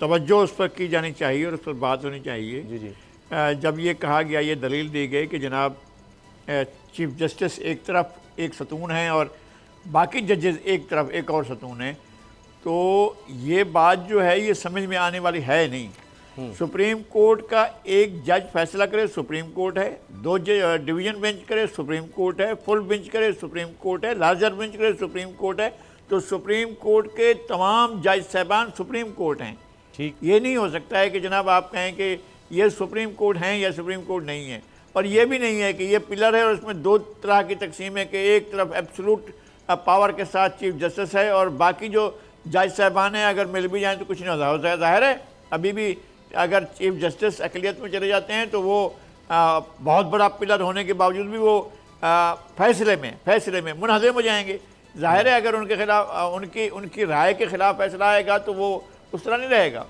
توجہ اس پر کی جانی چاہیے اور اس پر بات ہونی چاہیے۔ جی جی جب یہ کہا گیا، یہ دلیل دی گئی کہ جناب چیف جسٹس ایک طرف ایک ستون ہیں اور باقی ججز ایک طرف ایک اور ستون ہیں، تو یہ بات جو ہے یہ سمجھ میں آنے والی ہے نہیں۔ سپریم کورٹ کا ایک جج فیصلہ کرے سپریم کورٹ ہے، دو ڈویژن بینچ کرے سپریم کورٹ ہے، فل بینچ کرے سپریم کورٹ ہے، لارجر بینچ کرے سپریم کورٹ ہے، تو سپریم کورٹ کے تمام جج صاحبان سپریم کورٹ ہیں۔ ٹھیک، یہ نہیں ہو سکتا ہے کہ جناب آپ کہیں کہ یہ سپریم کورٹ ہیں یا سپریم کورٹ نہیں ہے، اور یہ بھی نہیں ہے کہ یہ پلر ہے اور اس میں دو طرح کی تقسیم ہے کہ ایک طرف ایبسولوٹ پاور کے ساتھ چیف جسٹس ہے اور باقی جو جج صاحبان ہیں اگر مل بھی جائیں تو کچھ نہیں ہوتا ہے۔ ظاہر ہے ابھی بھی اگر چیف جسٹس اقلیت میں چلے جاتے ہیں تو وہ بہت بڑا پلر ہونے کے باوجود بھی وہ فیصلے میں منہدم ہو جائیں گے۔ ظاہر ہے اگر ان کے خلاف ان کی رائے کے خلاف فیصلہ آئے گا تو وہ اس طرح نہیں رہے گا۔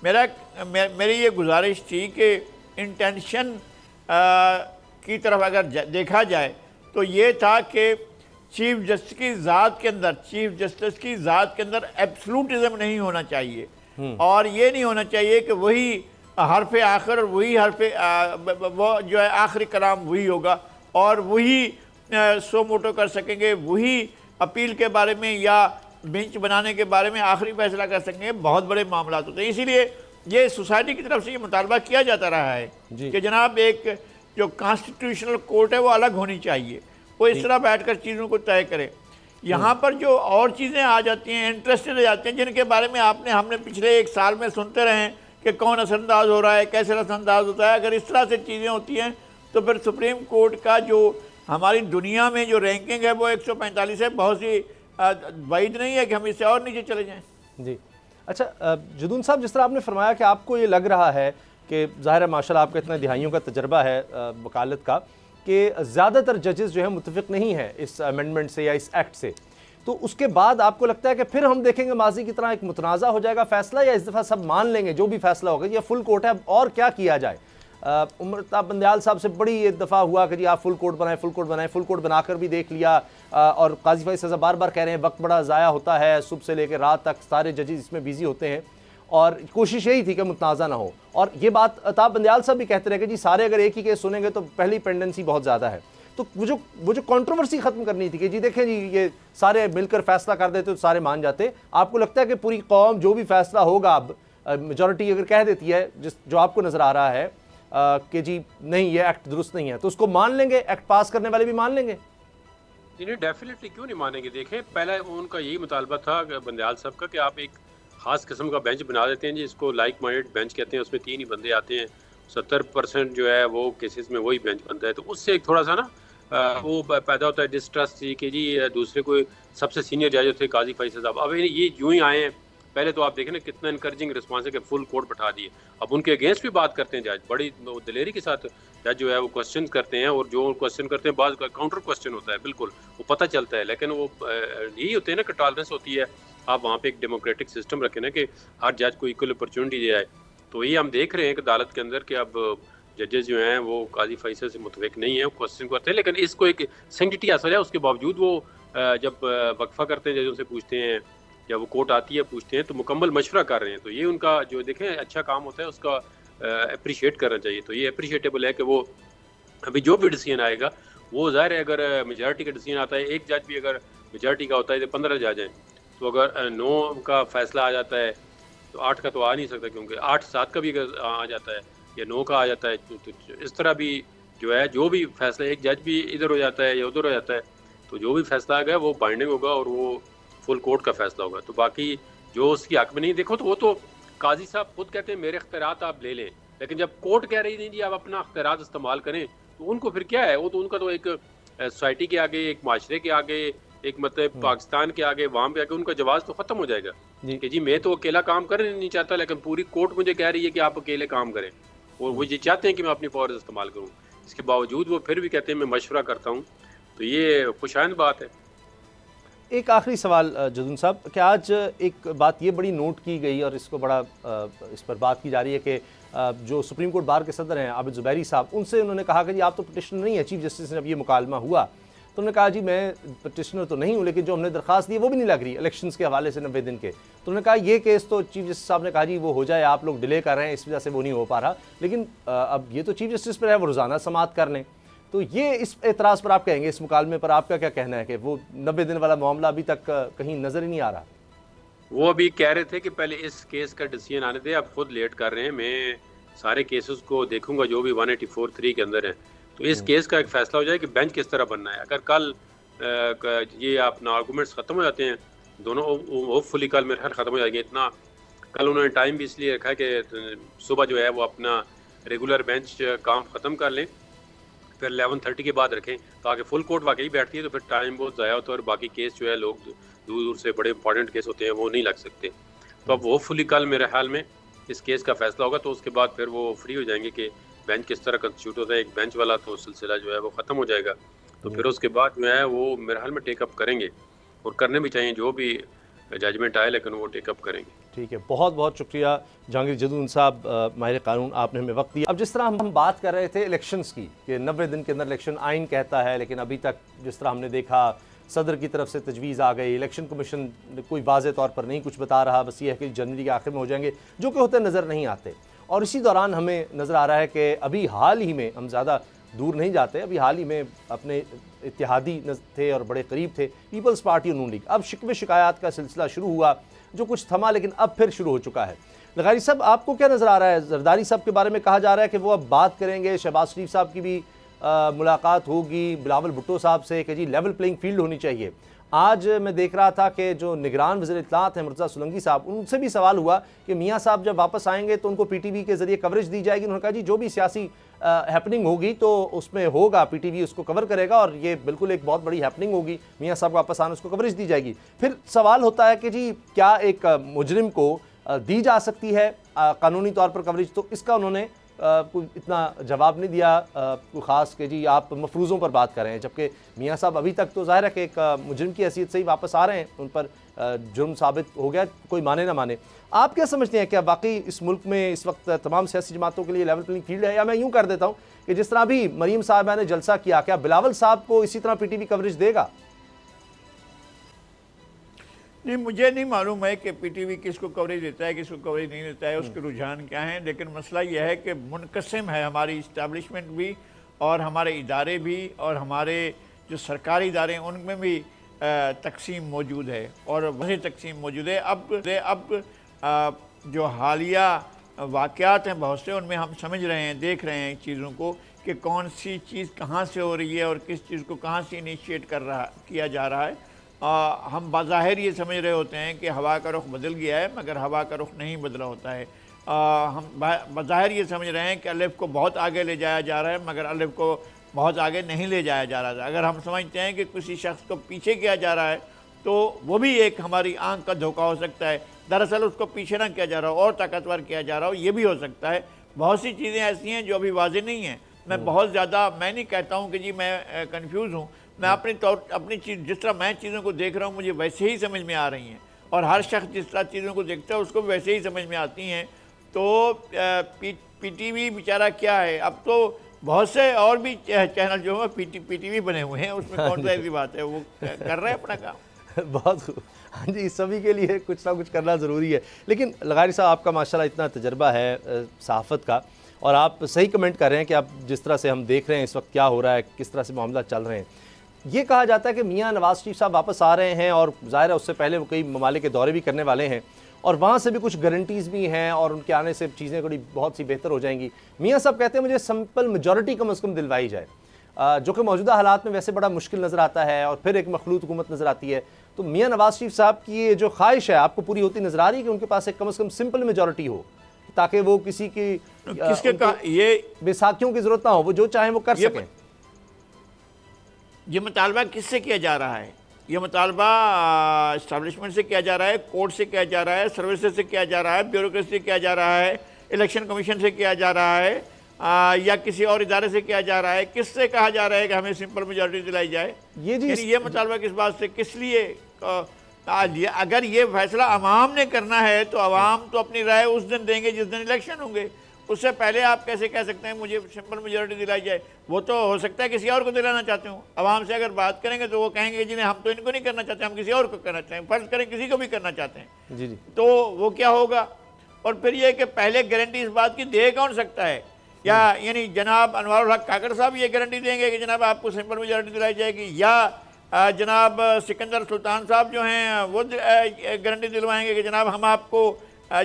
میری یہ گزارش تھی کہ انٹینشن کی طرف اگر دیکھا جائے تو یہ تھا کہ چیف جسٹس کی ذات کے اندر ایبسلوٹزم نہیں ہونا چاہیے، اور یہ نہیں ہونا چاہیے کہ وہی حرف آخر اور وہی وہ جو ہے آخری کلام وہی ہوگا اور وہی سو موٹو کر سکیں گے، وہی اپیل کے بارے میں یا بینچ بنانے کے بارے میں آخری فیصلہ کر سکیں گے۔ بہت بڑے معاملات ہوتے ہیں، اسی لیے یہ سوسائٹی کی طرف سے یہ مطالبہ کیا جاتا رہا ہے کہ جناب ایک جو کانسٹیٹیوشنل کورٹ ہے وہ الگ ہونی چاہیے، وہ اس طرح بیٹھ کر چیزوں کو طے کرے۔ یہاں پر جو اور چیزیں آ جاتی ہیں، انٹرسٹڈ آ جاتے ہیں، جن کے بارے میں ہم نے پچھلے ایک سال میں سنتے رہے ہیں کہ کون اثر انداز ہو رہا ہے، کیسے اثر انداز ہوتا ہے۔ اگر اس طرح سے چیزیں ہوتی ہیں تو پھر سپریم کورٹ کا جو ہماری دنیا میں جو رینکنگ ہے وہ 145 ہے، بہت سی بعید نہیں ہے کہ ہم اس سے اور نیچے چلے جائیں۔ جی اچھا جدون صاحب، جس طرح آپ نے فرمایا کہ آپ کو یہ لگ رہا ہے کہ ظاہر ہے ماشاء اللہ آپ کا اتنا دہائیوں کا تجربہ ہے وکالت کا کہ زیادہ تر ججز جو ہیں متفق نہیں ہیں اس امینڈمنٹ سے یا اس ایکٹ سے، تو اس کے بعد آپ کو لگتا ہے کہ پھر ہم دیکھیں گے ماضی کی طرح ایک متنازع ہو جائے گا فیصلہ، یا اس دفعہ سب مان لیں گے جو بھی فیصلہ ہوگا یہ فل کورٹ ہے اور کیا کیا جائے؟ عمر بندیال صاحب سے بڑی یہ دفعہ ہوا کہ جی آپ فل کورٹ بنا کر بھی دیکھ لیا، اور قاضی فائز صاحب بار بار کہہ رہے ہیں وقت بڑا ضائع ہوتا ہے، صبح سے لے کے رات تک سارے ججز اس میں بیزی ہوتے ہیں، اور کوشش یہی تھی کہ متنازع نہ ہو، اور یہ بات عطاب بندیال صاحب بھی کہتے رہے کہ جی سارے اگر ایک ہی کیس سنیں گے تو پہلی پینڈنسی بہت زیادہ ہے، تو وہ جو کنٹروورسی ختم کرنی تھی کہ جی دیکھیں جی یہ سارے مل کر فیصلہ کر دیتے تو سارے مان جاتے، آپ کو لگتا ہے کہ پوری قوم جو بھی فیصلہ ہوگا اب میجورٹی اگر کہہ دیتی ہے جو آپ کو نظر آ رہا ہے کہ جی نہیں یہ ایکٹ درست نہیں ہے، تو اس کو مان لیں گے؟ ایکٹ پاس کرنے والے بھی مان لیں گے؟ نہیں ڈیفینیٹلی کیوں نہیں مانیں گے۔ دیکھیں پہلا ان کا یہی مطالبہ تھا بندیال صاحب کا کہ آپ ایک خاص قسم کا بینچ بنا دیتے ہیں جی، اس کو لائک مائنڈڈ بینچ کہتے ہیں، اس میں 3 ہی بندے آتے ہیں، 70% جو ہے وہ کیسز میں وہی بینچ بنتا ہے، تو اس سے ایک تھوڑا سا نا وہ پیدا ہوتا ہے ڈسٹرسٹ کہ جی دوسرے کوئی سب سے سینئر جج تھے قاضی فائز صاحب، اب یہ یوں ہی آئے ہیں۔ پہلے تو آپ دیکھیں نا کتنا انکریجنگ رسپانس ہے کہ فل کورٹ بٹھا دیے، اب ان کے اگینسٹ بھی بات کرتے ہیں جج، بڑی دلیری کے ساتھ جج جو ہے وہ کوشچن کرتے ہیں، اور جو کوشچن کرتے ہیں بعض کاؤنٹر کوشچن ہوتا ہے، بالکل وہ پتہ چلتا ہے، لیکن وہ یہی ہوتے ہیں نا کہ ٹالرنس ہوتی ہے، آپ وہاں پہ ایک ڈیموکریٹک سسٹم رکھیں نا کہ ہر جج کو ایکول اپرچونٹی دی جائے، تو یہ ہم دیکھ رہے ہیں کہ عدالت کے اندر کہ اب ججز جو ہیں وہ قاضی فیصل سے متفق نہیں ہیں، کوشچن کرتے ہیں، لیکن اس کو ایک سینکٹی اثر ہے، اس کے باوجود وہ جب وقفہ کرتے ہیں ججوں سے پوچھتے ہیں یا وہ کورٹ آتی ہے پوچھتے ہیں تو مکمل مشورہ کر رہے ہیں، تو یہ ان کا جو دیکھیں اچھا کام ہوتا ہے اس کا اپریشیٹ کرنا چاہیے، تو یہ اپریشیٹیبل ہے کہ وہ ابھی جو بھی ڈیسیژن آئے گا وہ ظاہر ہے اگر میجارٹی کا ڈیسیژن آتا ہے، ایک جج بھی اگر میجارٹی کا ہوتا ہے تو 15 جج ہیں، تو اگر 9 کا فیصلہ آ جاتا ہے تو 8 کا تو آ نہیں سکتا، کیونکہ 8-7 کا بھی اگر آ جاتا ہے یا 9 کا آ جاتا ہے تو اس طرح بھی جو ہے جو بھی فیصلہ ایک جج بھی ادھر ہو جاتا ہے یا ادھر ہو جاتا ہے تو جو بھی فیصلہ آ گیا وہ بائنڈنگ ہوگا اور وہ فل کورٹ کا فیصلہ ہوگا، تو باقی جو اس کی حق میں نہیں دیکھو تو وہ تو قاضی صاحب خود کہتے ہیں میرے اختیارات آپ لے لیں، لیکن جب کورٹ کہہ رہی نہیں جی آپ اپنا اختیارات استعمال کریں تو ان کو پھر کیا ہے، وہ تو ان کا تو ایک سوسائٹی کے آگے، ایک معاشرے کے آگے، ایک مطلب پاکستان کے آگے، وہاں پہ آگے ان کا جواز تو ختم ہو جائے گا کہ جی میں تو اکیلا کام کرنا نہیں چاہتا، لیکن پوری کورٹ مجھے کہہ رہی ہے کہ آپ اکیلے کام کریں، اور وہ یہ چاہتے ہیں کہ میں اپنی پاورز استعمال کروں، اس کے باوجود وہ پھر بھی کہتے ہیں میں مشورہ کرتا ہوں، تو یہ خوشائند بات ہے۔ ایک آخری سوال جدون صاحب کہ آج ایک بات یہ بڑی نوٹ کی گئی اور اس کو بڑا اس پر بات کی جا رہی ہے کہ جو سپریم کورٹ بار کے صدر ہیں عابد زبیری صاحب، ان سے انہوں نے کہا کہ جی آپ تو پٹیشنر نہیں ہے، چیف جسٹس نے اب یہ مکالمہ ہوا تو انہوں نے کہا جی میں پٹیشنر تو نہیں ہوں لیکن جو ہم نے درخواست دی وہ بھی نہیں لگ رہی الیکشنز کے حوالے سے 90 دن کے. تو انہوں نے کہا یہ کیس تو چیف جسٹس صاحب نے کہا جی وہ ہو جائے, آپ لوگ ڈیلے کر رہے ہیں اس وجہ سے وہ نہیں ہو پا رہا, لیکن اب یہ تو چیف جسٹس پر ہے وہ روزانہ سماعت کر لیں. تو یہ اس اعتراض پر آپ کہیں گے, اس مکالمے پر آپ کا کیا کہنا ہے کہ وہ 90 دن والا معاملہ ابھی تک کہیں نظر ہی نہیں آ رہا؟ وہ ابھی کہہ رہے تھے کہ پہلے اس کیس کا ڈیسیژن آنے دے, اب خود لیٹ کر رہے ہیں. میں سارے کیسز کو دیکھوں گا جو بھی 184(3) کے اندر ہیں, تو اس کیس کا ایک فیصلہ ہو جائے کہ بینچ کس طرح بننا ہے. اگر کل یہ اپنا آرگومنٹس ختم ہو جاتے ہیں دونوں, ہوپ فلی کل میرے خیال ختم ہو جائے گی. اتنا کل انہوں نے ٹائم بھی اس لیے رکھا ہے کہ صبح جو ہے وہ اپنا ریگولر بینچ کام ختم کر لیں, پھر 11:30 کے بعد رکھیں تاکہ فل کورٹ واقعی بیٹھتی ہے تو پھر ٹائم بہت ضائع ہوتا ہے اور باقی کیس جو ہے لوگ دور دور سے بڑے امپورٹنٹ کیس ہوتے ہیں وہ نہیں لگ سکتے. تو اب ہوپ فلی کل میرے خیال میں اس کیس کا فیصلہ ہوگا, تو اس کے بعد پھر وہ فری ہو جائیں گے کہ بینچ کس طرح کنسٹیٹیوٹ ہوتا ہے. ایک بینچ والا تو سلسلہ جو ہے وہ ختم ہو جائے گا, تو پھر اس کے بعد جو ہے وہ میرے خیال میں ٹیک اپ کریں گے, اور کرنے بھی چاہیے جو بھی ججمنٹ آئے, لیکن وہ ٹیک اپ کریں گے. ٹھیک ہے, بہت بہت شکریہ جہانگیر جدون صاحب, ماہر قانون, آپ نے ہمیں وقت دیا. اب جس طرح ہم بات کر رہے تھے الیکشنز کی کہ 90 دن کے اندر الیکشن آئین کہتا ہے, لیکن ابھی تک جس طرح ہم نے دیکھا صدر کی طرف سے تجویز آ گئی, الیکشن کمیشن کوئی واضح طور پر نہیں کچھ بتا رہا, بس یہ ہے کہ جنوری کے آخر میں ہو جائیں گے, جو کہ ہوتے نظر نہیں آتے. اور اسی دوران ہمیں نظر آ رہا ہے کہ ابھی حال ہی میں, ہم زیادہ دور نہیں جاتے, ابھی حال ہی میں اپنے اتحادی تھے اور بڑے قریب تھے پیپلز پارٹی اور نون لیگ. اب شکوے شکایات کا سلسلہ شروع ہوا جو کچھ تھما لیکن اب پھر شروع ہو چکا ہے. لغاری صاحب آپ کو کیا نظر آ رہا ہے؟ زرداری صاحب کے بارے میں کہا جا رہا ہے کہ وہ اب بات کریں گے, شہباز شریف صاحب کی بھی ملاقات ہوگی بلاول بھٹو صاحب سے کہ جی لیول پلینگ فیلڈ ہونی چاہیے. آج میں دیکھ رہا تھا کہ جو نگران وزیر اطلاعات ہیں مرتضیٰ سولنگی صاحب, ان سے بھی سوال ہوا کہ میاں صاحب جب واپس آئیں گے تو ان کو پی ٹی وی کے ذریعے کوریج دی جائے گی. انہوں نے کہا جی جو بھی سیاسی ہیپننگ ہوگی تو اس میں ہوگا, پی ٹی وی اس کو کور کرے گا, اور یہ بالکل ایک بہت بڑی ہیپننگ ہوگی, میاں صاحب واپس آنا اس کو کوریج دی جائے گی. پھر سوال ہوتا ہے کہ جی کیا ایک مجرم کو دی جا سکتی ہے قانونی طور پر کوریج؟ تو اس کا انہوں نے کوئی اتنا جواب نہیں دیا کوئی خاص کہ جی آپ مفروضوں پر بات کر رہے ہیں, جبکہ میاں صاحب ابھی تک تو ظاہر ہے کہ ایک مجرم کی حیثیت سے ہی واپس آ رہے ہیں, ان پر جرم ثابت ہو گیا, کوئی مانے نہ مانے. آپ کیا سمجھتے ہیں, کیا واقعی اس ملک میں اس وقت تمام سیاسی جماعتوں کے لیے لیول پلینگ فیلڈ ہے؟ یا میں یوں کر دیتا ہوں کہ جس طرح بھی مریم صاحبہ نے جلسہ کیا, کیا بلاول صاحب کو اسی طرح پی ٹی وی کوریج دے گا؟ نہیں, مجھے نہیں معلوم ہے کہ پی ٹی وی کس کو کوریج دیتا ہے کس کو کوریج نہیں دیتا ہے, اس کے رجحان کیا ہیں, لیکن مسئلہ یہ ہے کہ منقسم ہے ہماری اسٹیبلشمنٹ بھی اور ہمارے ادارے بھی, اور ہمارے جو سرکاری ادارے ہیں ان میں بھی تقسیم موجود ہے اور وسیع تقسیم موجود ہے. اب جو حالیہ واقعات ہیں بہت سے, ان میں ہم سمجھ رہے ہیں, دیکھ رہے ہیں چیزوں کو کہ کون سی چیز کہاں سے ہو رہی ہے اور کس چیز کو کہاں سے انیشیٹ کیا جا رہا ہے. ہم بظاہر یہ سمجھ رہے ہوتے ہیں کہ ہوا کا رخ بدل گیا ہے, مگر ہوا کا رخ نہیں بدلا ہوتا ہے. ہم بظاہر یہ سمجھ رہے ہیں کہ الف کو بہت آگے لے جایا جا رہا ہے, مگر الف کو بہت آگے نہیں لے جایا جا رہا تھا. اگر ہم سمجھتے ہیں کہ کسی شخص کو پیچھے کیا جا رہا ہے تو وہ بھی ایک ہماری آنکھ کا دھوکہ ہو سکتا ہے, دراصل اس کو پیچھے نہ کیا جا رہا ہو اور طاقتور کیا جا رہا ہو, یہ بھی ہو سکتا ہے. بہت سی چیزیں ایسی ہیں جو ابھی واضح نہیں ہیں. میں بہت زیادہ میں نہیں کہتا ہوں کہ جی میں کنفیوز ہوں, میں اپنی چیز جس طرح میں چیزوں کو دیکھ رہا ہوں مجھے ویسے ہی سمجھ میں آ رہی ہیں, اور ہر شخص جس طرح چیزوں کو دیکھتا ہے اس کو ویسے ہی سمجھ میں آتی ہیں. تو پی ٹی وی بیچارہ کیا ہے, اب تو بہت سے اور بھی چینل جو ہے پی ٹی وی بنے ہوئے ہیں, اس میں کون سا ایسی بات ہے, وہ کر رہے ہیں اپنا کام. بہت خوب, ہاں جی, سبھی کے لیے کچھ نہ کچھ کرنا ضروری ہے. لیکن لغاری صاحب آپ کا ماشاءاللہ اتنا تجربہ ہے صحافت کا, اور آپ صحیح کمنٹ کر رہے ہیں کہ اب جس طرح سے ہم دیکھ رہے ہیں اس وقت کیا ہو رہا ہے, کس طرح سے معاملات چل رہے ہیں. یہ کہا جاتا ہے کہ میاں نواز شریف صاحب واپس آ رہے ہیں, اور ظاہر ہے اس سے پہلے وہ کئی ممالک کے دورے بھی کرنے والے ہیں, اور وہاں سے بھی کچھ گارنٹیز بھی ہیں, اور ان کے آنے سے چیزیں بہت سی بہتر ہو جائیں گی. میاں صاحب کہتے ہیں مجھے سمپل میجورٹی کم از کم دلوائی جائے, جو کہ موجودہ حالات میں ویسے بڑا مشکل نظر آتا ہے, اور پھر ایک مخلوط حکومت نظر آتی ہے. تو میاں نواز شریف صاحب کی یہ جو خواہش ہے آپ کو پوری ہوتی نظر آ رہی ہے کہ ان کے پاس ایک کم از کم سمپل میجورٹی ہو, تاکہ وہ کسی کی یہ بیساکھیوں کی ضرورت نہ ہو, وہ جو چاہیں وہ کر سکیں. یہ مطالبہ کس سے کیا جا رہا ہے؟ یہ مطالبہ اسٹیبلشمنٹ سے کیا جا رہا ہے, کورٹ سے کیا جا رہا ہے, سروسز سے کیا جا رہا ہے, بیوروکریسی سے کیا جا رہا ہے, الیکشن کمیشن سے کیا جا رہا ہے, یا کسی اور ادارے سے کیا جا رہا ہے؟ کس سے کہا جا رہا ہے کہ ہمیں سمپل میجورٹی دلائی جائے؟ یعنی یہ مطالبہ کس بات سے, کس لیے؟ اگر یہ فیصلہ عوام نے کرنا ہے تو عوام تو اپنی رائے اس دن دیں گے جس دن الیکشن ہوں گے. اس سے پہلے آپ کیسے کہہ سکتے ہیں مجھے سمپل میجورٹی دلائی جائے؟ وہ تو ہو سکتا ہے کسی اور کو دلانا چاہتے ہوں. عوام سے اگر بات کریں گے تو وہ کہیں گے جنہیں ہم تو ان کو نہیں کرنا چاہتے, ہم کسی اور کو کرنا چاہیں. فرض کریں کسی کو بھی کرنا چاہتے ہیں جی جی تو وہ کیا ہوگا؟ اور پھر یہ کہ پہلے گارنٹی اس بات کی دے کون سکتا ہے؟ یا یعنی جناب انوار الحق کاکڑ صاحب یہ گارنٹی دیں گے کہ جناب آپ کو سمپل میجورٹی دلائی جائے گی, یا جناب سکندر سلطان صاحب جو ہیں وہ گارنٹی دلوائیں گے کہ جناب ہم آپ کو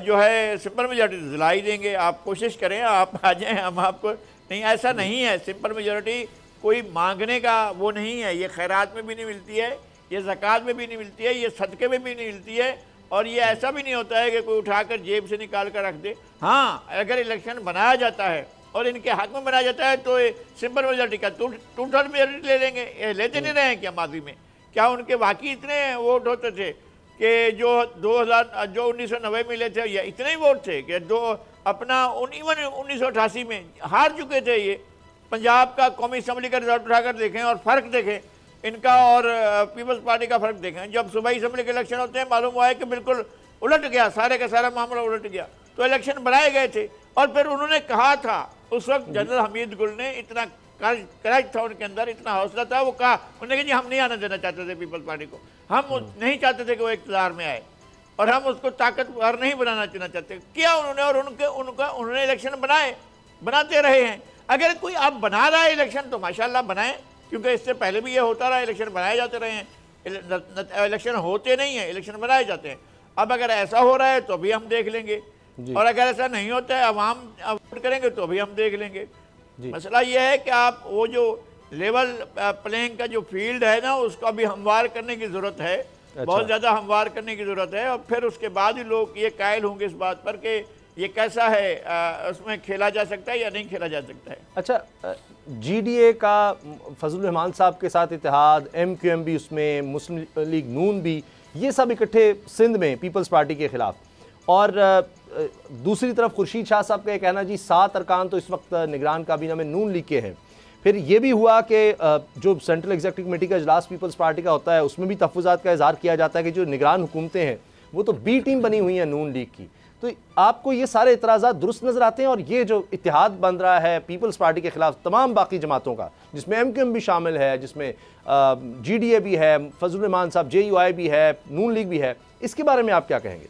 جو ہے سمپل میجورٹی دلائی دیں گے, آپ کوشش کریں, آپ آ جائیں, ہم آپ کو. نہیں, ایسا نہیں ہے. سمپل میجورٹی کوئی مانگنے کا وہ نہیں ہے. یہ خیرات میں بھی نہیں ملتی ہے, یہ زکوٰۃ میں بھی نہیں ملتی ہے, یہ صدقے میں بھی نہیں ملتی ہے, اور یہ ایسا بھی نہیں ہوتا ہے کہ کوئی اٹھا کر جیب سے نکال کر رکھ دے. ہاں, اگر الیکشن بنایا جاتا ہے اور ان کے حق میں بنایا جاتا ہے تو سمپل میجورٹی کا 2/3 میجورٹی لے لیں گے. یہ لیتے نہیں رہے ہیں کیا ماضی میں؟ کیا ان کے واقعی اتنے ووٹ ہوتے تھے کہ جو 1990 میں لے تھے, یا اتنے ہی ووٹ تھے کہ اپنا 1988 میں ہار چکے تھے. یہ پنجاب کا قومی اسمبلی کا رزلٹ اٹھا کر دیکھیں اور فرق دیکھیں ان کا اور پیپلز پارٹی کا فرق دیکھیں. جب صوبائی اسمبلی کے الیکشن ہوتے ہیں معلوم ہوا ہے کہ بالکل الٹ گیا, سارے کا سارا معاملہ الٹ گیا. تو الیکشن بنائے گئے تھے, اور پھر انہوں نے کہا تھا اس وقت جنرل حمید گل نے, اتنا کریج تھا ان کے اندر, اتنا حوصلہ تھا, وہ کہا انہوں نے کہ جی ہم نہیں آنے دینا چاہتے تھے پیپلز پارٹی کو, ہم نہیں چاہتے تھے کہ وہ اقتدار میں آئے, اور ہم اس کو طاقتور نہیں بنانا چاہتے. کیا انہوں نے, اور انہوں نے الیکشن بناتے رہے ہیں. اگر کوئی اب بنا رہا ہے الیکشن تو ماشاءاللہ بنائیں, کیونکہ اس سے پہلے بھی یہ ہوتا رہا, الیکشن بنائے جاتے رہے ہیں. الیکشن ہوتے نہیں ہیں, الیکشن بنائے جاتے ہیں. اب اگر ایسا ہو رہا ہے تو بھی ہم دیکھ لیں گے, اور اگر ایسا نہیں ہوتا ہے عوام ووٹ کریں گے تو بھی ہم دیکھ لیں گے. مسئلہ یہ ہے کہ آپ وہ جو لیول پلینگ کا جو فیلڈ ہے نا, اس کو ابھی ہموار کرنے کی ضرورت ہے, بہت زیادہ ہموار کرنے کی ضرورت ہے. اور پھر اس کے بعد ہی لوگ یہ قائل ہوں گے اس بات پر کہ یہ کیسا ہے, اس میں کھیلا جا سکتا ہے یا نہیں کھیلا جا سکتا ہے. اچھا, جی ڈی اے کا فضل الرحمان صاحب کے ساتھ اتحاد, ایم کیو ایم بھی اس میں, مسلم لیگ نون بھی, یہ سب اکٹھے سندھ میں پیپلز پارٹی کے خلاف, اور دوسری طرف خورشید شاہ صاحب کا یہ کہنا جی 7 ارکان تو اس وقت نگران کابینہ میں نون لیگ کے ہیں. پھر یہ بھی ہوا کہ جو سینٹرل ایگزیکٹو کمیٹی کا اجلاس پیپلز پارٹی کا ہوتا ہے اس میں بھی تحفظات کا اظہار کیا جاتا ہے کہ جو نگران حکومتیں ہیں وہ تو بی ٹیم بنی ہوئی ہیں نون لیگ کی. تو آپ کو یہ سارے اعتراضات درست نظر آتے ہیں؟ اور یہ جو اتحاد بن رہا ہے پیپلز پارٹی کے خلاف تمام باقی جماعتوں کا, جس میں ایم کیو ایم بھی شامل ہے, جس میں جی ڈی اے بھی ہے, فضل الرحمان صاحب جے یو آئی بھی ہے, نون لیگ بھی ہے, اس کے بارے میں آپ کیا کہیں گے؟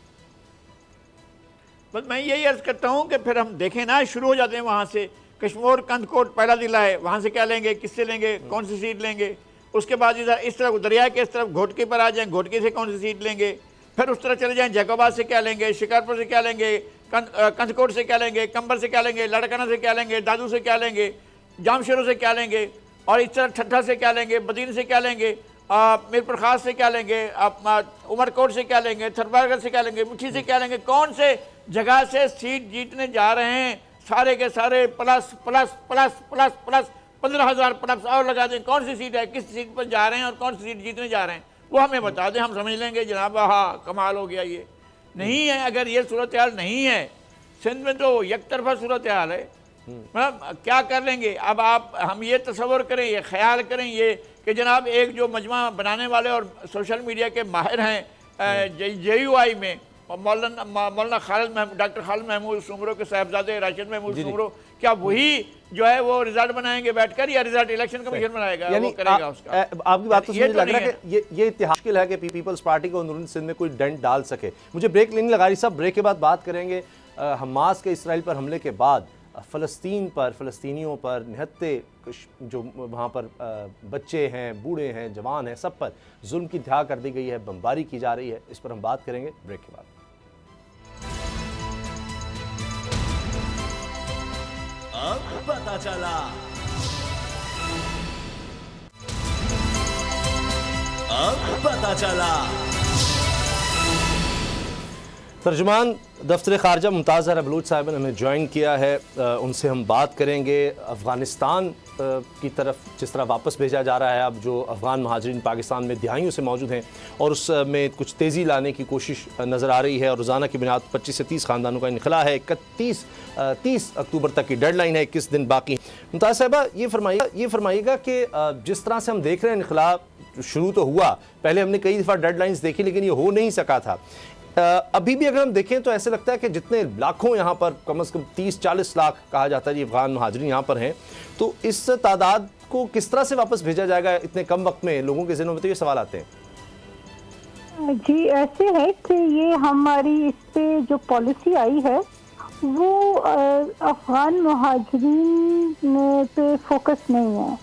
بس میں یہی عرض کرتا ہوں کہ پھر ہم دیکھیں نا, شروع ہو جاتے ہیں وہاں سے. کشمور کند کوٹ پہلا ضلع ہے, وہاں سے کیا لیں گے, کس سے لیں گے, کون سی سیٹ لیں گے. اس کے بعد ادھر اس طرف دریا کے اس طرف گھوٹکی پر آ جائیں, گھوٹکی سے کون سی سیٹ لیں گے. پھر اس طرح چلے جائیں جیکوباد سے کیا لیں گے, شکارپور سے کیا لیں گے, کند کوٹ سے کیا لیں گے, کمبر سے کیا لیں گے, لڑکانہ سے کیا لیں گے, دادو سے کیا لیں گے, جام شیرو سے کیا لیں گے, اور اس طرح ٹھٹھا سے کیا لیں گے, بدین سے کیا لیں گے, میر پر خاص سے کیا لیں گے, عمر کوٹ سے کیا لیں گے, تھرپارگڑھ سے کیا لیں گے, مٹھی سے کیا لیں گے. کون سے جگہ سے سیٹ جیتنے جا رہے ہیں, سارے کے سارے plus plus plus plus plus 15,000 plus اور لگا دیں. کون سی سیٹ ہے, کس سیٹ پر جا رہے ہیں اور کون سی سیٹ جیتنے جا رہے ہیں, وہ ہمیں بتا دیں, ہم سمجھ لیں گے جناب ہاں کمال ہو گیا. یہ نہیں ہے, اگر یہ صورتحال نہیں ہے سندھ میں تو یک طرفہ صورتحال ہے. کیا کر لیں گے اب آپ؟ ہم یہ تصور کریں, یہ خیال کریں یہ کہ جناب ایک جو مجمع بنانے والے اور سوشل میڈیا کے ماہر ہیں جے یو آئی میں, مولانا ڈاکٹر خالد محمود سومرو کے صاحبزادے راشد محمود سومرو, کیا وہی جو ہے وہ رزلٹ بنائیں گے بیٹھ کر, یا رزلٹ الیکشن کمیشن بنائے گا, وہ کرے گا اس کا؟ آپ کی بات تو مجھے لگ رہا ہے کہ یہ اتحاد مشکل ہے کہ پیپلز پارٹی کو اندرون سندھ میں کوئی ڈنٹ ڈال سکے. مجھے بریک لینی لگا رہی صاحب, بریک کے بعد بات کریں گے حماس کے اسرائیل پر حملے کے بعد فلسطین پر, فلسطینیوں پر نہتے جو وہاں پر بچے ہیں, بوڑھے ہیں, جوان ہیں, سب پر ظلم کی انتہا کر دی گئی ہے, بمباری کی جا رہی ہے. اس پر ہم بات کریں گے بریک کے بعد. اب پتہ چلا, اب پتہ چلا. ترجمان دفتر خارجہ ممتاز زہرا بلوچ صاحب نے ہمیں جوائن کیا ہے, ان سے ہم بات کریں گے افغانستان کی طرف جس طرح واپس بھیجا جا رہا ہے اب جو افغان مہاجرین پاکستان میں دہائیوں سے موجود ہیں, اور اس میں کچھ تیزی لانے کی کوشش نظر آ رہی ہے, اور روزانہ کی بنیاد 25 سے 30 خاندانوں کا انخلاء ہے. 30 اکتوبر تک کی ڈیڈ لائن ہے, 21 دن باقی. ممتاز صاحبہ یہ فرمائیے گا کہ جس طرح سے ہم دیکھ رہے ہیں انخلاء شروع تو ہوا, پہلے ہم نے کئی دفعہ ڈیڈ لائنز دیکھی لیکن یہ ہو نہیں سکا تھا. ابھی بھی اگر ہم دیکھیں تو ایسے لگتا ہے کہ جتنے لاکھوں یہاں پر کم از کم 30-40 لاکھ کہا جاتا ہے جی افغان مہاجرین یہاں پر ہیں، تو اس تعداد کو کس طرح سے واپس بھیجا جائے گا اتنے کم وقت میں؟ لوگوں کے ذہنوں میں تو یہ سوال آتے ہیں۔ جی ایسے ہے کہ یہ ہماری اس پہ جو پالیسی آئی ہے وہ افغان مہاجرین پہ فوکس نہیں ہے۔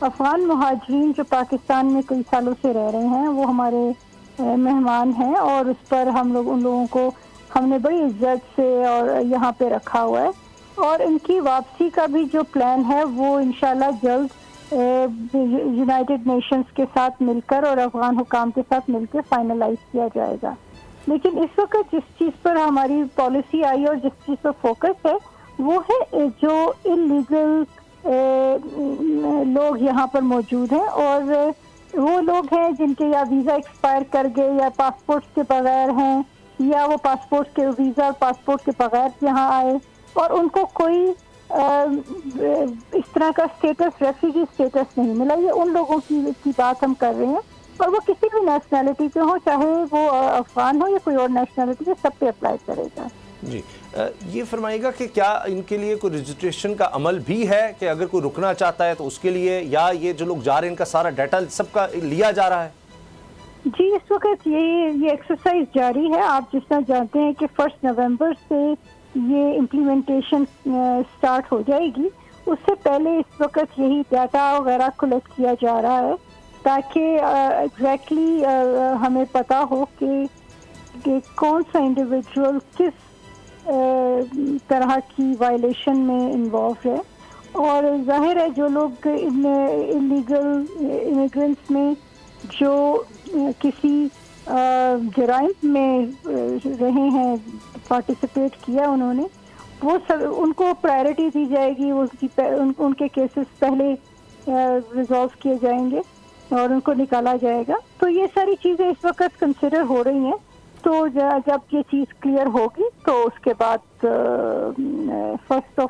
افغان مہاجرین جو پاکستان میں کئی سالوں سے رہ رہے ہیں وہ ہمارے مہمان ہیں، اور اس پر ہم لوگ ان لوگوں کو ہم نے بڑی عزت سے اور یہاں پہ رکھا ہوا ہے، اور ان کی واپسی کا بھی جو پلان ہے وہ انشاءاللہ جلد یونائٹڈ نیشنز کے ساتھ مل کر اور افغان حکام کے ساتھ مل کے فائنلائز کیا جائے گا۔ لیکن اس وقت جس چیز پر ہماری پالیسی آئی اور جس چیز پر فوکس ہے وہ ہے جو انلیگل لوگ یہاں پر موجود ہیں، اور وہ لوگ ہیں جن کے یا ویزا ایکسپائر کر گئے یا پاسپورٹ کے بغیر ہیں، یا وہ پاسپورٹ کے ویزا اور پاسپورٹ کے بغیر یہاں آئے اور ان کو کوئی اس طرح کا اسٹیٹس ریفیوجی اسٹیٹس نہیں ملا۔ یہ ان لوگوں کی بات ہم کر رہے ہیں، اور وہ کسی بھی نیشنلٹی کے ہوں، چاہے وہ افغان ہو یا کوئی اور نیشنلٹی کے، سب پہ اپلائی کرے گا۔ جی یہ فرمائیے گا کہ کیا ان کے لیے کوئی رجسٹریشن کا عمل بھی ہے کہ اگر کوئی رکنا چاہتا ہے تو اس کے لیے، یا یہ جو لوگ جا رہے ہیں ان کا سارا ڈیٹا سب کا لیا جا رہا ہے؟ جی اس وقت یہ ایکسرسائز جاری ہے۔ آپ جس طرح جانتے ہیں کہ 1 نومبر سے یہ امپلیمنٹیشن سٹارٹ ہو جائے گی، اس سے پہلے اس وقت یہی ڈیٹا وغیرہ کلیکٹ کیا جا رہا ہے تاکہ ایگزیکٹلی ہمیں پتہ ہو کہ کون سا انڈیویجول کس طرح کی وائلیشن میں انوالو ہے، اور ظاہر ہے جو لوگ انلیگل امیگرینٹس میں جو کسی جرائم میں رہے ہیں، پارٹیسپیٹ کیا انہوں نے، وہ سب ان کو پرائرٹی دی جائے گی، ان کے کیسز پہلے ریزالو کیے جائیں گے اور ان کو نکالا جائے گا۔ تو یہ ساری چیزیں اس وقت کنسیڈر ہو رہی ہیں، تو جب یہ چیز کلیئر ہوگی تو اس کے بعد 1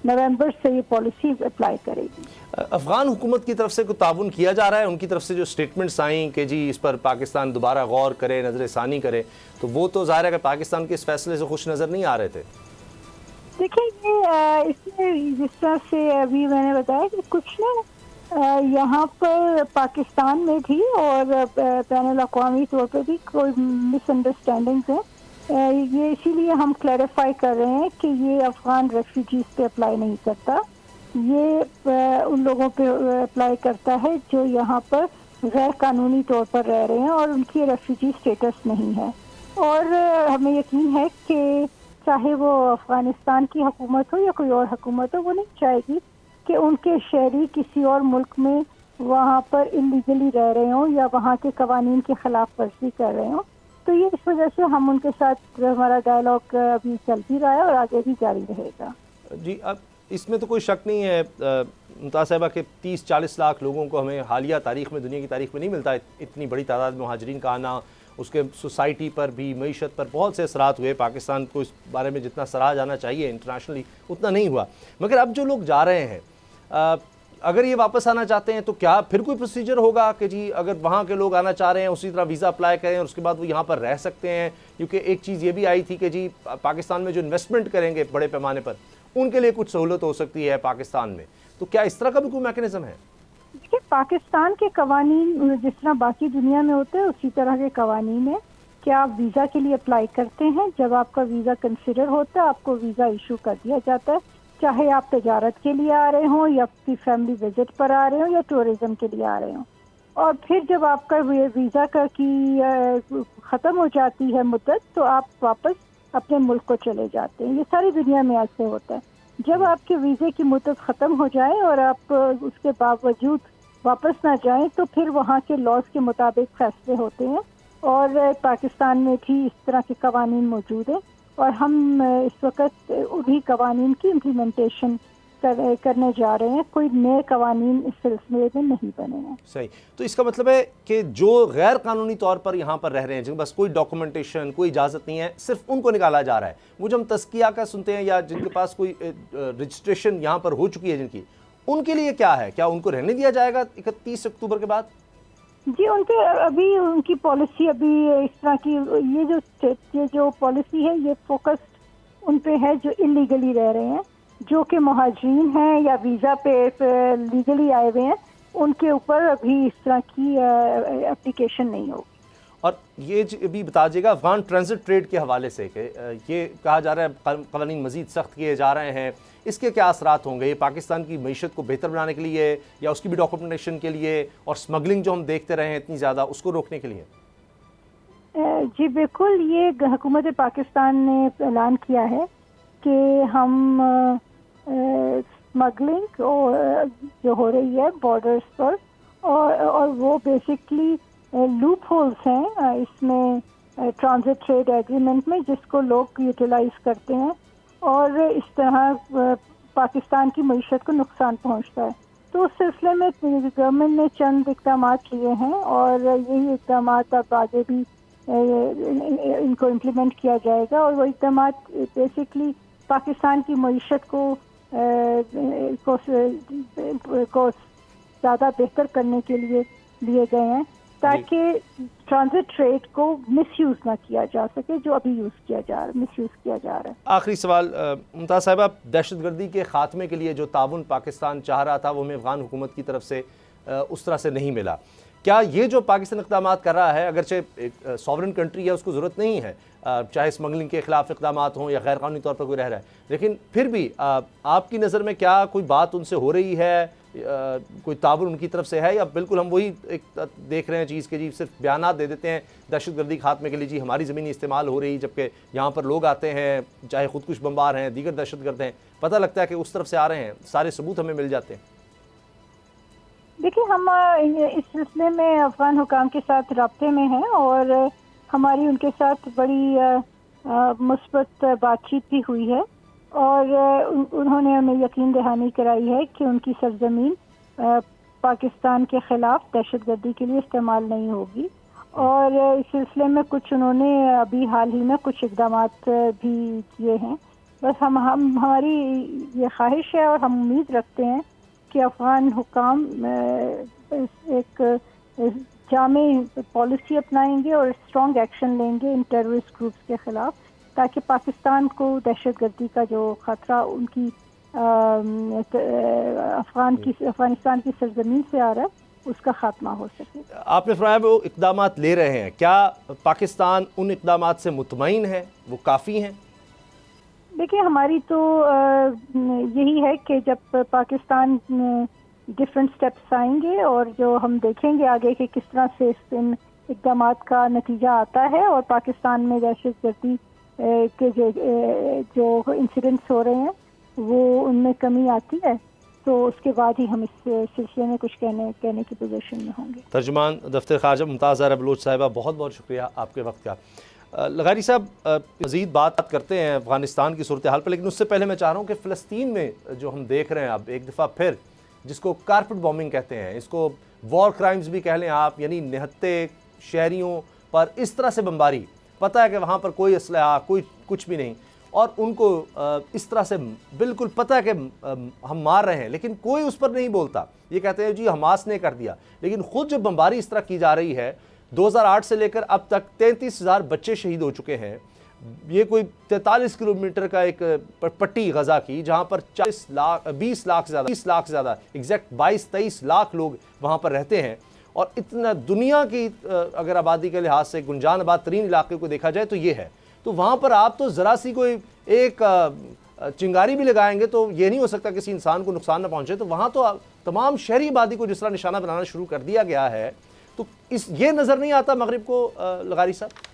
نومبر سے یہ پالیسی اپلائی کرے گی۔ افغان حکومت کی طرف سے کوئی تعاون کیا جا رہا ہے؟ ان کی طرف سے جو سٹیٹمنٹس آئیں کہ جی اس پر پاکستان دوبارہ غور کرے، نظر ثانی کرے، تو وہ تو ظاہر ہے کہ پاکستان کے اس فیصلے سے خوش نظر نہیں آ رہے تھے۔ دیکھیں یہ اس میں جس طرح سے ابھی میں نے بتایا کہ کچھ نا یہاں پر پاکستان میں بھی اور بین الاقوامی طور پہ بھی کوئی مس انڈرسٹینڈنگز ہیں، یہ اسی لیے ہم کلیریفائی کر رہے ہیں کہ یہ افغان ریفیوجیز پہ اپلائی نہیں کرتا، یہ ان لوگوں پہ اپلائی کرتا ہے جو یہاں پر غیر قانونی طور پر رہ رہے ہیں اور ان کی ریفیوجی اسٹیٹس نہیں ہے۔ اور ہمیں یقین ہے کہ چاہے وہ افغانستان کی حکومت ہو یا کوئی اور حکومت ہو، وہ نہیں چاہے گی کہ ان کے شہری کسی اور ملک میں وہاں پر انلیگلی رہ رہے ہوں یا وہاں کے قوانین کی خلاف ورزی کر رہے ہوں۔ تو یہ اس وجہ سے ہم ان کے ساتھ ہمارا ڈائلاگ ابھی چل بھی رہا ہے اور آگے بھی جاری رہے گا۔ جی اب اس میں تو کوئی شک نہیں ہے ممتاز صاحبہ کہ 30-40 لاکھ لوگوں کو ہمیں حالیہ تاریخ میں، دنیا کی تاریخ میں نہیں ملتا اتنی بڑی تعداد میں مہاجرین کا آنا، اس کے سوسائٹی پر بھی، معیشت پر بہت سے اثرات ہوئے۔ پاکستان کو اس بارے میں جتنا سراہا جانا چاہیے انٹرنیشنلی اتنا نہیں ہوا، مگر اب جو لوگ جا رہے ہیں اگر یہ واپس آنا چاہتے ہیں تو کیا پھر کوئی پروسیجر ہوگا کہ جی اگر وہاں کے لوگ آنا چاہ رہے ہیں اسی طرح ویزا اپلائی کریں اور اس کے بعد وہ یہاں پر رہ سکتے ہیں؟ کیونکہ ایک چیز یہ بھی آئی تھی کہ جی پاکستان میں جو انویسٹمنٹ کریں گے بڑے پیمانے پر ان کے لیے کچھ سہولت ہو سکتی ہے پاکستان میں، تو کیا اس طرح کا بھی کوئی میکینزم ہے؟ دیکھیے پاکستان کے قوانین جس طرح باقی دنیا میں ہوتے ہیں اسی طرح کے قوانین ہیں کہ آپ ویزا کے لیے اپلائی کرتے ہیں، جب آپ کا ویزا کنسیڈر ہوتا ہے آپ کو ویزا ایشو کر دیا جاتا ہے، چاہے آپ تجارت کے لیے آ رہے ہوں یا اپنی فیملی وزٹ پر آ رہے ہوں یا ٹورزم کے لیے آ رہے ہوں۔ اور پھر جب آپ کا ویزا کی ختم ہو جاتی ہے مدت تو آپ واپس اپنے ملک کو چلے جاتے ہیں۔ یہ ساری دنیا میں ایسے ہوتا ہے، جب آپ کے ویزے کی مدت ختم ہو جائے اور آپ اس کے باوجود واپس نہ جائیں تو پھر وہاں کے لاز کے مطابق فیصلے ہوتے ہیں، اور پاکستان میں بھی اس طرح کے قوانین موجود ہیں اور ہم اس وقت انہی قوانین کی امپلیمنٹیشن کرنے جا رہے ہیں، کوئی نئے قوانین اس سلسلے میں نہیں بنے ہیں۔ صحیح، تو اس کا مطلب ہے کہ جو غیر قانونی طور پر یہاں پر رہ رہے ہیں جن کے پاس کوئی ڈاکومنٹیشن، کوئی اجازت نہیں ہے، صرف ان کو نکالا جا رہا ہے۔ وہ جو ہم تزکیہ کا سنتے ہیں یا جن کے پاس کوئی رجسٹریشن یہاں پر ہو چکی ہے جن کی، ان کے لیے کیا ہے؟ کیا ان کو رہنے دیا جائے گا 31 اکتوبر کے بعد؟ جی ان کے ابھی ان کی پالیسی ابھی اس طرح کی یہ جو پالیسی ہے یہ فوکسڈ ان پہ ہے جو انلیگلی رہ رہے ہیں، جو کہ مہاجرین ہیں یا ویزا پہ لیگلی آئے ہوئے ہیں، ان کے اوپر ابھی اس طرح کی اپلیکیشن نہیں ہوگی۔ اور یہ بھی بتا دیجیے گا افغان ٹرانزٹ ٹریڈ کے حوالے سے کہ یہ کہا جا رہا ہے قوانین مزید سخت کیے جا رہے ہیں، اس کے کیا اثرات ہوں گے؟ یہ پاکستان کی معیشت کو بہتر بنانے کے لیے یا اس کی بھی ڈاکومنٹیشن کے لیے اور سمگلنگ جو ہم دیکھتے رہے ہیں اتنی زیادہ اس کو روکنے کے لیے؟ جی بالکل، یہ حکومت پاکستان نے اعلان کیا ہے کہ ہم اسمگلنگ جو ہو رہی ہے بارڈرز پر اور وہ بیسکلی لوپ ہولز ہیں اس میں ٹرانزٹ ٹریڈ ایگریمنٹ میں، جس کو لوگ یوٹیلائز کرتے ہیں اور اس طرح پاکستان کی معیشت کو نقصان پہنچتا ہے۔ تو اس سلسلے میں گورنمنٹ نے چند اقدامات لیے ہیں اور یہی اقدامات اب آگے بھی ان کو امپلیمنٹ کیا جائے گا، اور وہ اقدامات بیسکلی پاکستان کی معیشت کو زیادہ بہتر کرنے کے لیے لیے گئے ہیں تاکہ ٹرانزٹ ٹریڈ کو مس یوز نہ کیا جا سکے، جو ابھی مس یوز کیا جا رہا ہے۔ آخری سوال ممتاز صاحبہ، دہشت گردی کے خاتمے کے لیے جو تعاون پاکستان چاہ رہا تھا وہ ہمیں افغان حکومت کی طرف سے اس طرح سے نہیں ملا، کیا یہ جو پاکستان اقدامات کر رہا ہے، اگرچہ ایک سوورن کنٹری ہے اس کو ضرورت نہیں ہے چاہے اسمگلنگ کے خلاف اقدامات ہوں یا غیر قانونی طور پر کوئی رہ رہا ہے، لیکن پھر بھی آپ کی نظر میں کیا کوئی بات ان سے ہو رہی ہے، کوئی تعاون ان کی طرف سے ہے، یا بالکل ہم وہی ایک دیکھ رہے ہیں چیز کہ جی صرف بیانات دے دیتے ہیں دہشت گردی خاتمے کے لیے، جی ہماری زمینی استعمال ہو رہی، جبکہ یہاں پر لوگ آتے ہیں چاہے خودکش بمبار ہیں دیگر دہشت گرد ہیں، پتہ لگتا ہے کہ اس طرف سے آ رہے ہیں، سارے ثبوت ہمیں مل جاتے ہیں؟ دیکھیے ہم اس سلسلے میں افغان حکام کے ساتھ رابطے میں ہیں اور ہماری ان کے ساتھ بڑی مثبت بات چیت بھی ہوئی ہے، اور انہوں نے ہمیں یقین دہانی کرائی ہے کہ ان کی سرزمین پاکستان کے خلاف دہشت گردی کے لیے استعمال نہیں ہوگی، اور اس سلسلے میں کچھ انہوں نے ابھی حال ہی میں کچھ اقدامات بھی کیے ہیں۔ بس ہماری یہ خواہش ہے اور ہم امید رکھتے ہیں کہ افغان حکام ایک جامع پالیسی اپنائیں گے اور اسٹرانگ ایکشن لیں گے ان ٹیررسٹ گروپس کے خلاف، تاکہ پاکستان کو دہشت گردی کا جو خطرہ ان کی افغانستان کی سرزمین سے آ رہا ہے اس کا خاتمہ ہو سکے۔ آپ نے فرمایا وہ اقدامات لے رہے ہیں، کیا پاکستان ان اقدامات سے مطمئن ہے، وہ کافی ہیں؟ دیکھیں ہماری تو یہی ہے کہ جب پاکستان ڈفرینٹ سٹیپس آئیں گے اور جو ہم دیکھیں گے آگے کہ کس طرح سے ان اقدامات کا نتیجہ آتا ہے اور پاکستان میں دہشت گردی کے جو انسیڈنٹس ہو رہے ہیں وہ ان میں کمی آتی ہے تو اس کے بعد ہی ہم اس سلسلے میں کچھ کہنے کی پوزیشن میں ہوں گے۔ ترجمان دفتر خارجہ ممتاز زہرا بلوچ صاحبہ، بہت بہت شکریہ آپ کے وقت کا۔ لغاری صاحب مزید بات کرتے ہیں افغانستان کی صورتحال پر، لیکن اس سے پہلے میں چاہ رہا ہوں کہ فلسطین میں جو ہم دیکھ رہے ہیں اب ایک دفعہ پھر، جس کو کارپٹ بومنگ کہتے ہیں، اس کو وار کرائمز بھی کہہ لیں آپ، یعنی نہتے شہریوں پر اس طرح سے بمباری، پتہ ہے کہ وہاں پر کوئی اسلحہ کوئی کچھ بھی نہیں، اور ان کو اس طرح سے بالکل پتہ ہے کہ ہم مار رہے ہیں، لیکن کوئی اس پر نہیں بولتا، یہ کہتے ہیں جی حماس نے کر دیا، لیکن خود جب بمباری اس طرح کی جا رہی ہے 2008 سے لے کر اب تک 33,000 بچے شہید ہو چکے ہیں، یہ کوئی 43 کلومیٹر کا ایک پٹی غزہ کی جہاں پر 20 لاکھ سے زیادہ ایگزیکٹ 22-23 لاکھ لوگ وہاں پر رہتے ہیں، اور اتنا دنیا کی اگر آبادی کے لحاظ سے گنجان آباد ترین علاقے کو دیکھا جائے تو یہ ہے، تو وہاں پر آپ تو ذرا سی کوئی ایک چنگاری بھی لگائیں گے تو یہ نہیں ہو سکتا کسی انسان کو نقصان نہ پہنچے، تو وہاں تو تمام شہری آبادی کو جس طرح نشانہ بنانا شروع کر دیا گیا ہے، تو یہ نظر نہیں آتا مغرب کو لغاری صاحب؟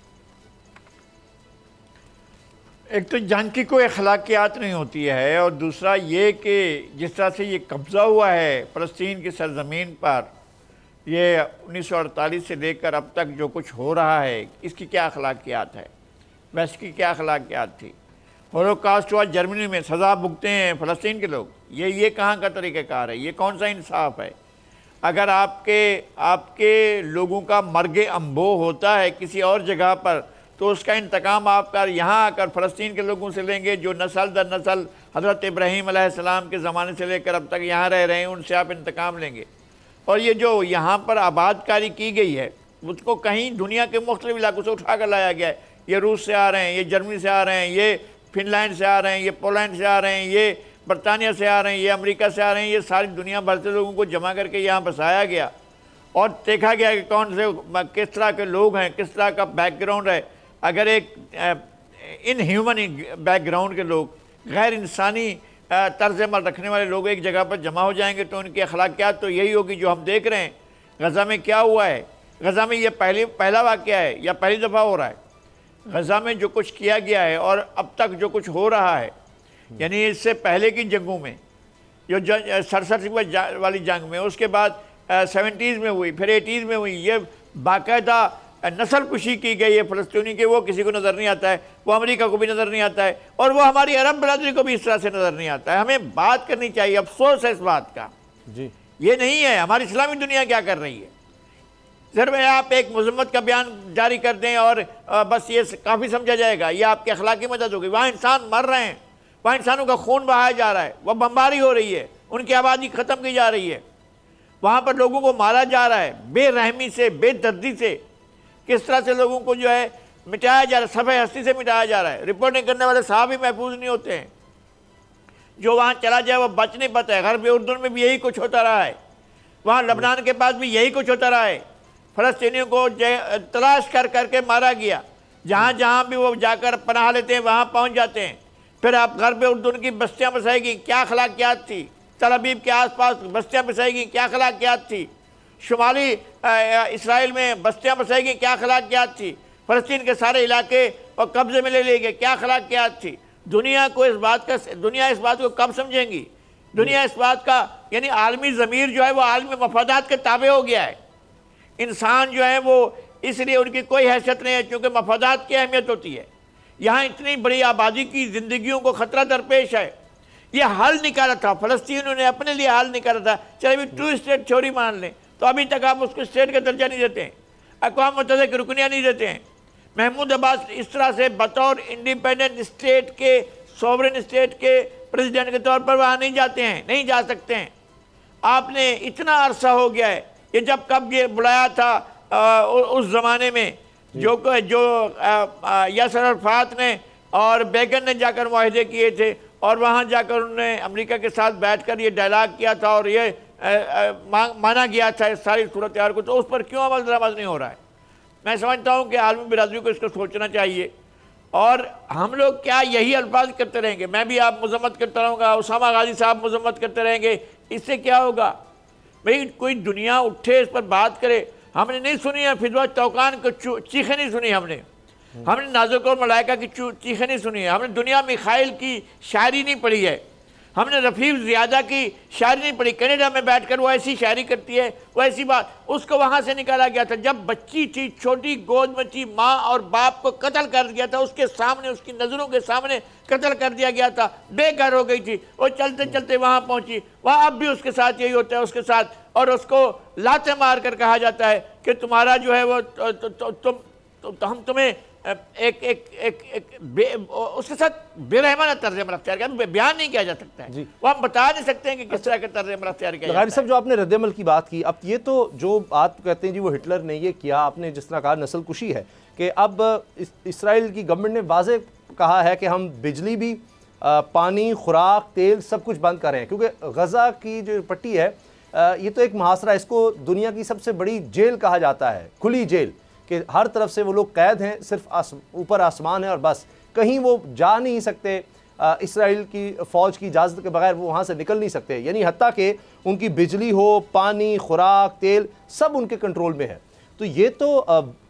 ایک تو جنگ کی کوئی اخلاقیات نہیں ہوتی ہے، اور دوسرا یہ کہ جس طرح سے یہ قبضہ ہوا ہے فلسطین کی سرزمین پر، یہ 1948 سے لے کر اب تک جو کچھ ہو رہا ہے، اس کی کیا اخلاقیات ہے؟ ویسٹ کی کیا اخلاقیات تھی؟ ہولوکاسٹ ہوا جرمنی میں، سزا بھگتے ہیں فلسطین کے لوگ، یہ کہاں کا طریقہ کار ہے؟ یہ کون سا انصاف ہے؟ اگر آپ کے لوگوں کا مرگ انبو ہوتا ہے کسی اور جگہ پر، تو اس کا انتقام آپ کا یہاں آ کر فلسطین کے لوگوں سے لیں گے جو نسل در نسل حضرت ابراہیم علیہ السلام کے زمانے سے لے کر اب تک یہاں رہ رہے ہیں، ان سے آپ انتقام لیں گے؟ اور یہ جو یہاں پر آباد کاری کی گئی ہے اس کو کہیں دنیا کے مختلف علاقوں سے اٹھا کر لایا گیا ہے. یہ روس سے آ رہے ہیں, یہ جرمنی سے آ رہے ہیں, یہ فن لینڈ سے آ رہے ہیں, یہ پولینڈ سے آ رہے ہیں, یہ برطانیہ سے آ رہے ہیں, یہ امریکہ سے آ رہے ہیں. یہ ساری دنیا بھر سے لوگوں کو جمع کر کے یہاں بسایا گیا اور دیکھا گیا کہ کون سے کس طرح کے لوگ ہیں, کس طرح کا بیک گراؤنڈ ہے. اگر ایک ان ہیومن بیک گراؤنڈ کے لوگ, غیر انسانی طرز عمل رکھنے والے لوگ ایک جگہ پر جمع ہو جائیں گے تو ان کی اخلاقیات تو یہی ہوگی جو ہم دیکھ رہے ہیں. غزہ میں کیا ہوا ہے؟ غزہ میں یہ پہلا واقعہ ہے یا پہلی دفعہ ہو رہا ہے؟ غزہ میں جو کچھ کیا گیا ہے اور اب تک جو کچھ ہو رہا ہے, یعنی اس سے پہلے کی جنگوں میں جو 67 والی جنگ میں, اس کے بعد 70s میں ہوئی, پھر 80s میں ہوئی, یہ باقاعدہ نسل کشی کی گئی ہے فلسطینی کے. وہ کسی کو نظر نہیں آتا ہے, وہ امریکہ کو بھی نظر نہیں آتا ہے, اور وہ ہماری عرب برادری کو بھی اس طرح سے نظر نہیں آتا ہے. ہمیں بات کرنی چاہیے, افسوس ہے اس بات کا. جی یہ نہیں ہے ہماری اسلامی دنیا کیا کر رہی ہے. صرف آپ ایک مذمت کا بیان جاری کر دیں اور بس یہ کافی سمجھا جائے گا, یہ آپ کی اخلاقی مدد ہوگی. وہاں انسان مر رہے ہیں, وہاں انسانوں کا خون بہایا جا رہا ہے, وہ بمباری ہو رہی ہے, ان کی آبادی ختم کی جا رہی ہے, وہاں پر لوگوں کو مارا جا رہا ہے بے رحمی سے, بے دردی سے. کس طرح سے لوگوں کو جو ہے مٹایا جا رہا ہے, صفحہ ہستی سے مٹایا جا رہا ہے. رپورٹنگ کرنے والے صاحب بھی محفوظ نہیں ہوتے ہیں, جو وہاں چلا جائے وہ بچ نہیں پاتا ہے. غرب اردن میں بھی یہی کچھ ہوتا رہا ہے, وہاں لبنان کے پاس بھی یہی کچھ ہوتا رہا ہے. فلسطینیوں کو تلاش کر کر کے مارا گیا, جہاں جہاں بھی وہ جا کر پناہ لیتے ہیں وہاں پہنچ جاتے ہیں. پھر آپ غرب اردن کی بستیاں بسائی گئیں, کیا اخلاقیات تھی. تل ابیب کے آس پاس بستیاں بسائی گئیں, کیا اخلاقیات تھی. شمالی اسرائیل میں بستیاں بسائی گئیں, کیا اخلاقیات تھی. فلسطین کے سارے علاقے اور قبضے میں لے لیے گئے, کیا اخلاقیات تھی. دنیا اس بات کو کب سمجھیں گی. دنیا اس بات کا, یعنی عالمی ضمیر جو ہے وہ عالمی مفادات کے تابع ہو گیا ہے. انسان جو ہے وہ اس لیے ان کی کوئی حیثیت نہیں ہے کیونکہ مفادات کی اہمیت ہوتی ہے. یہاں اتنی بڑی آبادی کی زندگیوں کو خطرہ درپیش ہے. یہ حل نکالا تھا فلسطینیوں نے, اپنے لیے حل نکالا تھا. چلے بھی 2 اسٹیٹ تھیوری مان لیں تو ابھی تک آپ اس کو اسٹیٹ کا درجہ نہیں دیتے ہیں, اقوام متحدہ کی رکنیاں نہیں دیتے ہیں. محمود عباس اس طرح سے بطور انڈیپینڈنٹ اسٹیٹ کے, سوورن اسٹیٹ کے پریزیڈنٹ کے طور پر وہاں نہیں جاتے ہیں, نہیں جا سکتے ہیں. آپ نے اتنا عرصہ ہو گیا ہے, یہ جب کب یہ بلایا تھا اس زمانے میں جو یاسر عرفات نے اور بیگن نے جا کر معاہدے کیے تھے, اور وہاں جا کر انہوں نے امریکہ کے ساتھ بیٹھ کر یہ ڈائلاگ کیا تھا اور یہ مانا گیا تھا اس ساری صورتحال کو, تو اس پر کیوں عمل درآمد نہیں ہو رہا ہے. میں سمجھتا ہوں کہ عالمی برادری کو اس کو سوچنا چاہیے. اور ہم لوگ کیا یہی الفاظ کرتے رہیں گے؟ میں بھی آپ مذمت کرتا رہوں گا, اسامہ غازی صاحب مذمت کرتے رہیں گے, اس سے کیا ہوگا؟ بھئی کوئی دنیا اٹھے, اس پر بات کرے. ہم نے نہیں سنی ہے فدوہ توقان کو چیخیں نہیں سنی, ہم نے نازک اور ملائکہ کی چیخیں نہیں سنی ہے, ہم نے دنیا میخائیل کی شاعری نہیں پڑھی ہے, ہم نے رفیق زیادہ کی شاعری نہیں پڑھی. کینیڈا میں بیٹھ کر وہ ایسی شاعری کرتی ہے, وہ ایسی بات, اس کو وہاں سے نکالا گیا تھا. جب بچی تھی, چھوٹی گود میں تھی, ماں اور باپ کو قتل کر دیا تھا, اس کے سامنے, اس کی نظروں کے سامنے قتل کر دیا گیا تھا, بے گھر ہو گئی تھی. وہ چلتے چلتے وہاں پہنچی, وہاں اب بھی اس کے ساتھ یہی ہوتا ہے اس کے ساتھ, اور اس کو لاتے مار کر کہا جاتا ہے کہ تمہارا جو ہے وہ ہم تمہیں اس کے ساتھ بے رحمانہ طرز عمل اختیار کیا, بیان نہیں کیا جا سکتا ہے. وہ ہم بتا نہیں سکتے ہیں کہ کس طرح کے طرز عمل اختیار کیا جاتا ہے. غازی صاحب, جو آپ نے رد عمل کی بات کی, اب یہ تو جو بات کہتے ہیں جی وہ ہٹلر نے یہ کیا, آپ نے جس طرح کہا نسل کشی ہے, کہ اب اسرائیل کی گورنمنٹ نے واضح کہا ہے کہ ہم بجلی بھی, پانی, خوراک, تیل سب کچھ بند کر رہے ہیں, کیونکہ غزہ کی جو پٹی ہے یہ تو ایک محاصرہ, اس کو دنیا کی سب سے بڑی جیل کہا جاتا ہے, کھلی جیل, کہ ہر طرف سے وہ لوگ قید ہیں, صرف اوپر آسمان ہے اور بس, کہیں وہ جا نہیں سکتے. اسرائیل کی فوج کی اجازت کے بغیر وہ وہاں سے نکل نہیں سکتے, یعنی حتیٰ کہ ان کی بجلی ہو, پانی, خوراک, تیل سب ان کے کنٹرول میں ہے. تو یہ تو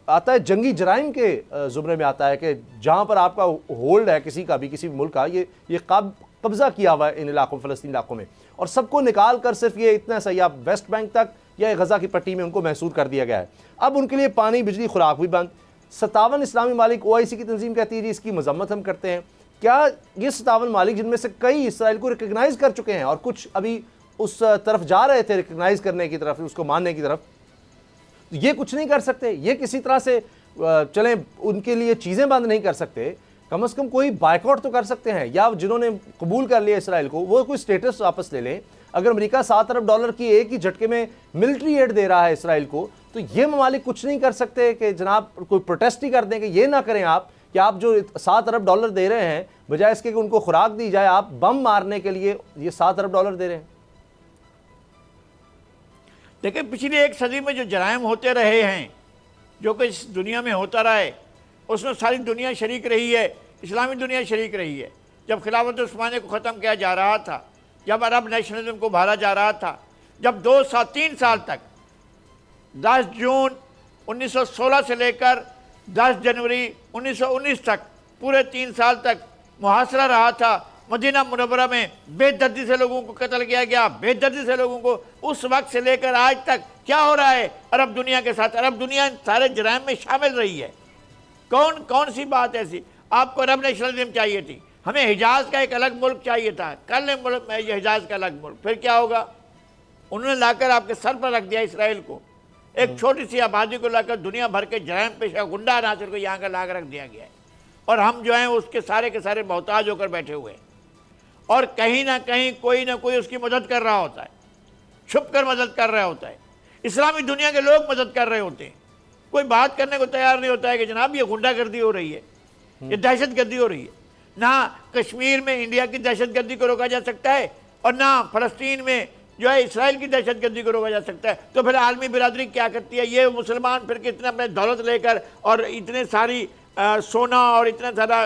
آتا ہے جنگی جرائم کے زمرے میں آتا ہے, کہ جہاں پر آپ کا ہولڈ ہے کسی کا بھی, کسی ملک کا, یہ قبضہ کیا ہوا ہے ان علاقوں, فلسطین علاقوں میں, اور سب کو نکال کر صرف یہ اتنا سا یا ویسٹ بینک تک یا غزہ کی پٹی میں ان کو محصور کر دیا گیا ہے. اب ان کے لیے پانی, بجلی, خوراک بھی بند. 57 اسلامی ممالک, OIC کی تنظیم کہتی ہے جی اس کی مذمت ہم کرتے ہیں. کیا یہ 57 ممالک, جن میں سے کئی اسرائیل کو ریکگنائز کر چکے ہیں اور کچھ ابھی اس طرف جا رہے تھے ریکگنائز کرنے کی طرف, اس کو ماننے کی طرف, یہ کچھ نہیں کر سکتے؟ یہ کسی طرح سے چلیں ان کے لیے چیزیں بند نہیں کر سکتے, کم از کم کوئی بائیکاٹ تو کر سکتے ہیں, یا جنہوں نے قبول کر لیا اسرائیل کو وہ کوئی سٹیٹس واپس لے لیں. اگر امریکہ $7 ارب کی ایک ہی جھٹکے میں ملٹری ایڈ دے رہا ہے اسرائیل کو، تو یہ ممالک کچھ نہیں کر سکتے کہ جناب کوئی پروٹیسٹ ہی کر دیں کہ یہ نہ کریں آپ کہ آپ جو $7 ارب دے رہے ہیں بجائے اس کے کہ ان کو خوراک دی جائے، آپ بم مارنے کے لیے یہ $7 ارب دے رہے ہیں؟ دیکھیں پچھلی ایک صدی میں جو جرائم ہوتے رہے ہیں، جو کہ اس دنیا میں ہوتا رہا ہے، اس میں ساری دنیا شریک رہی ہے، اسلامی دنیا شریک رہی ہے۔ جب خلافت عثمانیہ کو ختم کیا جا رہا تھا، جب عرب نیشنلزم کو بھالا جا رہا تھا، جب 3 سال تک 10 جون 1916 سے لے کر 10 جنوری 1919 تک پورے 3 سال تک محاصرہ رہا تھا، مدینہ منورہ میں بے دردی سے لوگوں کو قتل کیا گیا، بے دردی سے لوگوں کو، اس وقت سے لے کر آج تک کیا ہو رہا ہے عرب دنیا کے ساتھ؟ عرب دنیا سارے جرائم میں شامل رہی ہے۔ کون سی بات ایسی؟ آپ کو عرب نیشنلزم چاہیے تھی، ہمیں حجاز کا ایک الگ ملک چاہیے تھا، کر لیں یہ حجاز کا الگ ملک، پھر کیا ہوگا؟ انہوں نے لا کر آپ کے سر پر رکھ دیا اسرائیل کو، ایک چھوٹی سی آبادی کو لا کر دنیا بھر کے جرائم پیشہ گنڈا عناصر کو یہاں کا لا کر رکھ دیا گیا ہے، اور ہم جو ہیں اس کے سارے محتاج ہو کر بیٹھے ہوئے ہیں، اور کہیں نہ کہیں کوئی نہ کوئی اس کی مدد کر رہا ہوتا ہے، چھپ کر مدد کر رہا ہوتا ہے، اسلامی دنیا کے لوگ مدد کر رہے ہوتے ہیں، کوئی بات کرنے کو تیار نہیں ہوتا ہے کہ جناب یہ غنڈہ گردی ہو رہی ہے، یہ دہشت گردی ہو رہی ہے۔ نہ کشمیر میں انڈیا کی دہشت گردی کو روکا جا سکتا ہے، اور نہ فلسطین میں جو ہے اسرائیل کی دہشت گردی کو روکا جا سکتا ہے، تو پھر عالمی برادری کیا کرتی ہے؟ یہ مسلمان پھر کتنا اپنے دولت لے کر اور اتنے ساری سونا اور اتنا سارا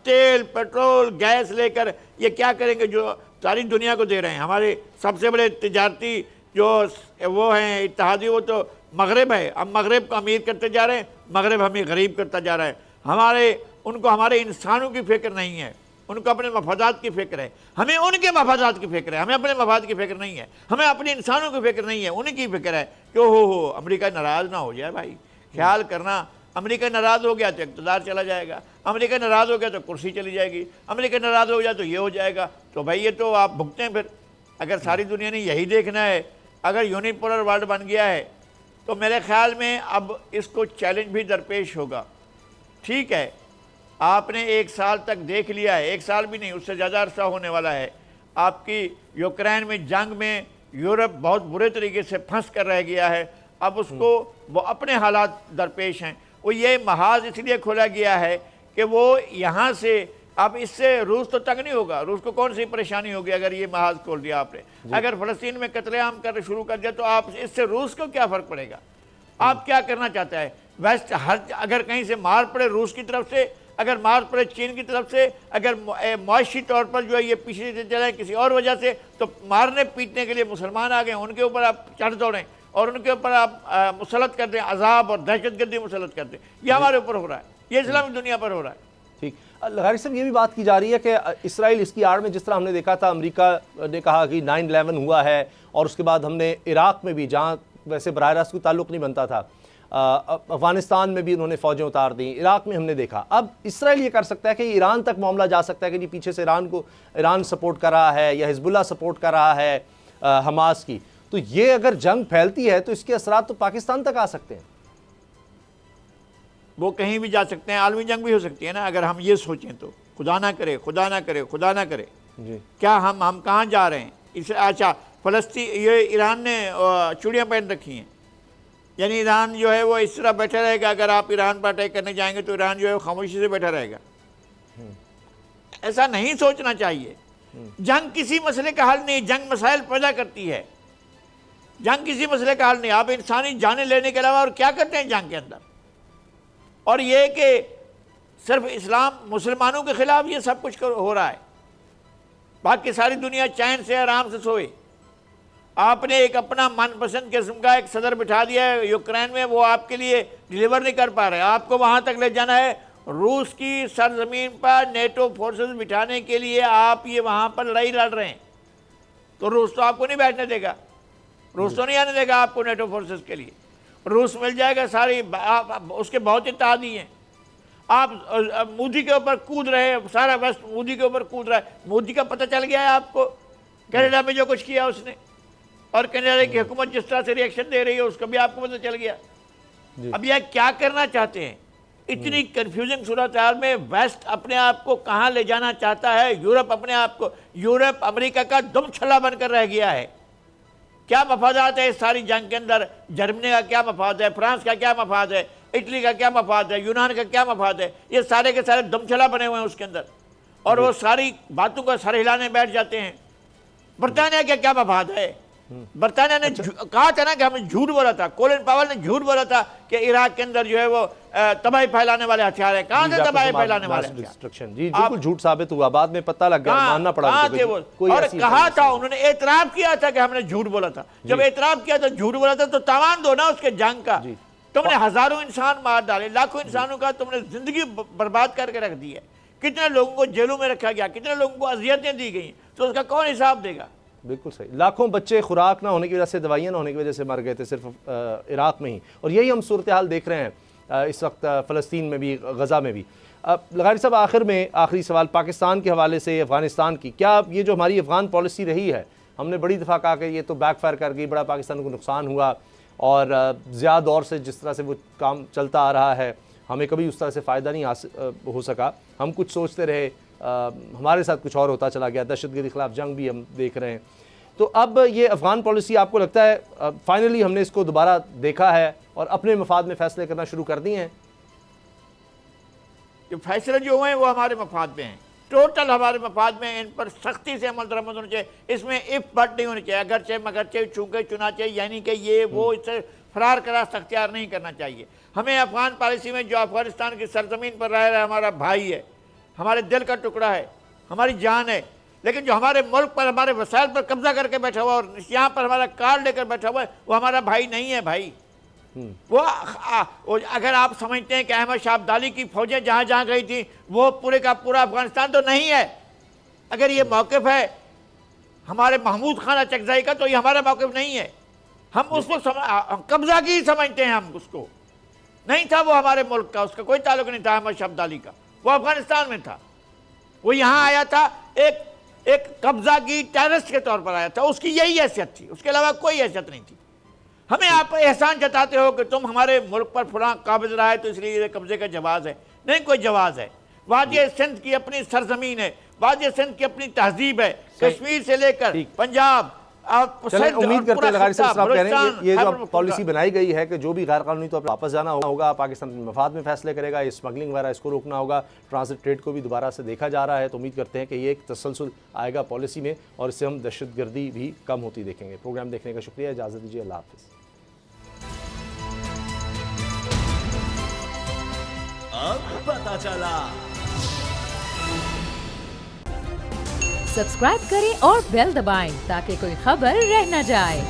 تیل پیٹرول گیس لے کر یہ کیا کریں گے جو ساری دنیا کو دے رہے ہیں؟ ہمارے سب سے بڑے تجارتی جو وہ ہیں اتحادی، وہ تو مغرب ہے، ہم مغرب کو امیر کرتے جا رہے ہیں، مغرب ہمیں غریب کرتا جا رہا ہے، ان کو ہمارے انسانوں کی فکر نہیں ہے، ان کو اپنے مفادات کی فکر ہے، ہمیں ان کے مفادات کی فکر ہے، ہمیں اپنے مفاد کی فکر نہیں ہے، ہمیں اپنے انسانوں کی فکر نہیں ہے، ان کی فکر ہے کہ ہو امریکہ ناراض نہ ہو جائے۔ بھائی خیال کرنا، امریکہ ناراض ہو گیا تو اقتدار چلا جائے گا، امریکہ ناراض ہو گیا تو کرسی چلی جائے گی، امریکہ ناراض ہو جائے تو یہ ہو جائے گا، تو بھائی یہ تو آپ بھگتیں پھر۔ اگر ساری دنیا نے یہی دیکھنا ہے، اگر یونیپولر ورلڈ بن گیا ہے، تو میرے خیال میں اب اس کو چیلنج بھی درپیش ہوگا۔ ٹھیک ہے، آپ نے 1 سال تک دیکھ لیا ہے، 1 سال بھی نہیں، اس سے زیادہ عرصہ ہونے والا ہے، آپ کی یوکرین میں جنگ میں یورپ بہت برے طریقے سے پھنس کر رہ گیا ہے، اب اس کو وہ اپنے حالات درپیش ہیں، وہ یہ محاذ اس لیے کھولا گیا ہے کہ وہ یہاں سے اب اس سے روس تو تنگ نہیں ہوگا، روس کو کون سی پریشانی ہوگی اگر یہ محاذ کھول دیا آپ نے؟ اگر فلسطین میں قتل عام کرنا شروع کر دیا تو آپ اس سے روس کو کیا فرق پڑے گا؟ آپ کیا کرنا چاہتا ہے؟ ویسٹ اگر کہیں سے مار پڑے روس کی طرف سے، اگر مار پڑے چین کی طرف سے، اگر معاشی طور پر جو ہے یہ پیچھے سے چلیں کسی اور وجہ سے، تو مارنے پیٹنے کے لیے مسلمان آ گئے، ان کے اوپر آپ چڑھ دوڑیں اور ان کے اوپر آپ مسلط کر دیں، عذاب اور دہشت گردی مسلط کر دیں۔ یہ ہمارے اوپر ہو رہا ہے، یہ اسلامی دنیا پر ہو رہا ہے۔ ٹھیک، لغاری صاحب یہ بھی بات کی جا رہی ہے کہ اسرائیل اس کی آڑ میں، جس طرح ہم نے دیکھا تھا امریکہ نے کہا کہ 9/11 ہوا ہے، اور اس کے بعد ہم نے عراق میں بھی، جہاں ویسے براہ راست کوئی تعلق نہیں بنتا تھا، افغانستان میں بھی انہوں نے فوجیں اتار دیں، عراق میں ہم نے دیکھا، اب اسرائیل یہ کر سکتا ہے کہ ایران تک معاملہ جا سکتا ہے کہ جی پیچھے سے ایران سپورٹ کر رہا ہے یا حزب اللہ سپورٹ کر رہا ہے حماس کی، تو یہ اگر جنگ پھیلتی ہے تو اس کے اثرات تو پاکستان تک آ سکتے ہیں۔ وہ کہیں بھی جا سکتے ہیں، عالمی جنگ بھی ہو سکتی ہے نا، اگر ہم یہ سوچیں تو، خدا نہ کرے خدا نہ کرے خدا نہ کرے، کیا ہم کہاں جا رہے ہیں؟ اچھا فلسطین، یہ ایران نے چوڑیاں پہن رکھی ہیں، یعنی ایران جو ہے وہ اس طرح بیٹھا رہے گا، اگر آپ ایران پر اٹیک کرنے جائیں گے تو ایران جو ہے خاموشی سے بیٹھا رہے گا؟ ایسا نہیں سوچنا چاہیے۔ جنگ کسی مسئلے کا حل نہیں، جنگ مسائل پیدا کرتی ہے، جنگ کسی مسئلے کا حل نہیں۔ آپ انسانی جانیں لینے کے علاوہ اور کیا کرتے ہیں جنگ کے اندر؟ اور یہ کہ صرف اسلام مسلمانوں کے خلاف یہ سب کچھ ہو رہا ہے، باقی ساری دنیا چین سے آرام سے سوئے۔ آپ نے ایک اپنا من پسند قسم کا ایک صدر بٹھا دیا ہے یوکرین میں، وہ آپ کے لیے ڈیلیور نہیں کر پا رہے، آپ کو وہاں تک لے جانا ہے، روس کی سرزمین پر نیٹو فورسز بٹھانے کے لیے آپ یہ وہاں پر لڑائی لڑ رہے ہیں، تو روس تو آپ کو نہیں بیٹھنے دے گا، روس تو نہیں آنے دے گا آپ کو نیٹو فورسز کے لیے، روس مل جائے گا، ساری اس کے بہت اتحادی ہیں۔ آپ مودی کے اوپر کود رہے، سارا ویسٹ مودی کے اوپر کود رہا ہے، مودی کا پتہ چل گیا ہے آپ کو کینیڈا میں جو کچھ کیا اس نے، اور کینیڈا کی حکومت جس طرح سے ریئیکشن دے رہی ہے اس کا بھی آپ کو پتہ چل گیا۔ اب یہ کیا کرنا چاہتے ہیں؟ اتنی کنفیوزنگ صورتحال میں ویسٹ اپنے آپ کو کہاں لے جانا چاہتا ہے، یورپ اپنے آپ کو، یورپ امریکہ کا دم چھلا بن کر رہ گیا ہے. کیا مفادات ہے اس ساری جنگ کے اندر؟ جرمنی کا کیا مفاد ہے، فرانس کا کیا مفاد ہے، اٹلی کا کیا مفاد ہے، یونان کا کیا مفاد ہے؟ یہ سارے کے سارے دم چھلا بنے ہوئے ہیں اس کے اندر، اور وہ ساری باتوں کو سر ہلانے بیٹھ جاتے ہیں. برطانیہ کا کیا مفاد ہے؟ برطانیہ نے کہا تھا نا کہ ہمیں جھوٹ بولا تھا، کولن پاول نے جھوٹ بولا تھا کہ عراق کے اندر جو ہے وہ تباہی پھیلانے والے ہتھیار ہیں. کہاں سے تباہی پھیلانے والے ہتھیار؟ جی بالکل جھوٹ ثابت ہوا، بعد میں پتہ لگ گیا، ماننا پڑا. اور کہا تھا، انہوں نے اعتراف کیا تھا کہ ہم نے جھوٹ بولا تھا. جب اعتراف کیا تھا جھوٹ بولا تھا تو تاوان دو نا اس کے جنگ کا. تم نے ہزاروں انسان مار ڈالے، لاکھوں انسانوں کا تم نے زندگی برباد کر کے رکھ دی ہے. کتنے لوگوں کو جیلوں میں رکھا گیا، کتنے لوگوں کو اذیتیں دی گئیں، تو اس کا کون حساب دے گا؟ بالکل صحیح. لاکھوں بچے خوراک نہ ہونے کی وجہ سے، دوائیاں نہ ہونے کی وجہ سے مر گئے تھے صرف عراق میں ہی، اور یہی ہم صورتحال دیکھ رہے ہیں اس وقت فلسطین میں بھی، غزہ میں بھی. لغاری صاحب آخر میں آخری سوال پاکستان کے حوالے سے، افغانستان کی، کیا یہ جو ہماری افغان پالیسی رہی ہے، ہم نے بڑی دفعہ کہا کہ یہ تو بیک فائر کر گئی، بڑا پاکستان کو نقصان ہوا، اور زیادہ دور سے جس طرح سے وہ کام چلتا آ رہا ہے ہمیں کبھی اس طرح سے فائدہ نہیں ہو سکا. ہم کچھ سوچتے رہے، ہمارے ساتھ کچھ اور ہوتا چلا گیا، دہشت گردی کے خلاف جنگ بھی ہم دیکھ رہے ہیں. تو اب یہ افغان پالیسی آپ کو لگتا ہے فائنلی ہم نے اس کو دوبارہ دیکھا ہے اور اپنے مفاد میں فیصلے کرنا شروع کر دیے ہیں؟ جو فیصلے جو ہوئے ہیں وہ ہمارے مفاد میں ہیں، ٹوٹل ہمارے مفاد میں. ان پر سختی سے عمل درآمد ہونا چاہیے، اس میں اف بٹ نہیں ہونی چاہیے، اگرچہ مگرچہ چونکہ چنانچہ، یعنی کہ یہ وہ اس سے فرار کا راستہ اختیار نہیں کرنا چاہیے. ہمیں افغان پالیسی میں جو افغانستان کی سرزمین پر رہ رہا ہے ہمارا بھائی ہے، ہمارے دل کا ٹکڑا ہے، ہماری جان ہے، لیکن جو ہمارے ملک پر، ہمارے وسائل پر قبضہ کر کے بیٹھا ہوا اور یہاں پر ہمارا کارڈ لے کر بیٹھا ہوا ہے، وہ ہمارا بھائی نہیں ہے. بھائی وہ اگر آپ سمجھتے ہیں کہ احمد شاہ ابدالی کی فوجیں جہاں جہاں گئی تھیں وہ پورے کا پورا افغانستان، تو نہیں ہے. اگر یہ موقف ہے ہمارے محمود خان اچکزئی کا تو یہ ہمارا موقف نہیں ہے. ہم اس کو قبضہ کی سمجھتے ہیں، ہم اس کو نہیں تھا وہ ہمارے ملک کا، اس کا کوئی تعلق نہیں تھا احمد شاہ ابدالی کا. وہ افغانستان میں تھا، وہ یہاں آیا تھا ایک قبضہ کی ٹیررسٹ کے طور پر آیا تھا. اس کی یہی حیثیت تھی، اس کے علاوہ کوئی حیثیت نہیں تھی. ہمیں آپ احسان جتاتے ہو کہ تم ہمارے ملک پر فلاں قابض رہا ہے تو اس لیے قبضے کا جواز ہے. نہیں کوئی جواز ہے. وادی سندھ کی اپنی سرزمین ہے، وادی سندھ کی اپنی تہذیب ہے، کشمیر سے لے کر پنجاب. امید کرتے ہیں لغاری صاحب کہہ رہے ہیں یہ جو پالیسی بنائی گئی ہے کہ جو بھی غیر قانونی طور پر واپس جانا ہوگا، پاکستان مفاد میں فیصلے کرے گا، اسمگلنگ وغیرہ اس کو روکنا ہوگا، ٹرانزٹ ٹریڈ کو بھی دوبارہ سے دیکھا جا رہا ہے. تو امید کرتے ہیں کہ یہ ایک تسلسل آئے گا پالیسی میں، اور اس سے ہم دہشت گردی بھی کم ہوتی دیکھیں گے. پروگرام دیکھنے کا شکریہ، اجازت دیجیے، اللہ حافظ. اب پتہ چلا. سبسکرائب کریں اور بیل دبائیں تاکہ کوئی خبر رہ نہ جائے.